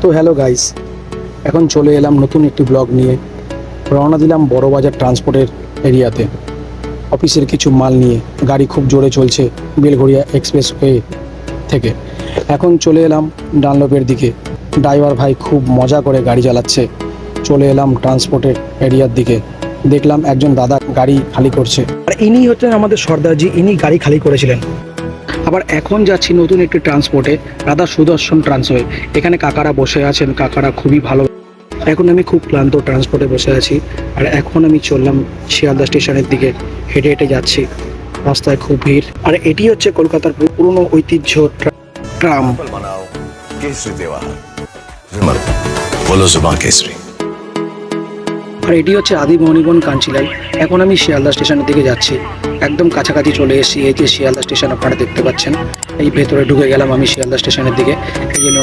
তো hello guys, এখন চলে এলাম নতুন একটি ব্লগ নিয়ে। রওনা দিলাম বড়বাজার ট্রান্সপোর্টের এরিয়াতে অফিসের কিছু মাল নিয়ে। গাড়ি খুব জোরে চলছে বেলঘড়িয়া এক্সপ্রেসওয়ে থেকে। এখন চলে এলাম ডানলপের দিকে। ড্রাইভার ভাই খুব মজা করে গাড়ি চালাচ্ছে। চলে এলাম ট্রান্সপোর্টের এরিয়ার দিকে। দেখলাম একজন দাদা গাড়ি খালি করছে, আর ইনি হচ্ছেন আমাদের সর্দারজি। ইনি গাড়ি খালি করেছিলেন। আবার এখন যাচ্ছি নতুন একটি ট্রান্সপোর্টে, রাধা সুদর্শন ট্রান্সওয়ে। এখানে কাকারা বসে আছেন, কাকারা খুবই ভালো। এখন আমি খুব ক্লান্ত ট্রান্সপোর্টে বসে আছি, আর এখন আমি চললাম শিয়ালদা স্টেশনের দিকে। হেঁটে হেঁটে যাচ্ছি, রাস্তায় খুব ভিড়। আর এটি হচ্ছে কলকাতার পুরনো ঐতিহ্য ট্রাম। मनाओ केसरी त्योहार विमल बोलो जुबान केसरी। আর এটি হচ্ছে আদি মণিবন কাঞ্চিলাই। এখন আমি শিয়ালদা স্টেশনের দিকে যাচ্ছি, একদম কাছাকাছি চলে এসেছি। এই যে শিয়ালদা স্টেশন আপনারা দেখতে পাচ্ছেন, এই ভেতরে ঢুকে গেলাম আমি শিয়ালদা স্টেশনের দিকে। এই জন্য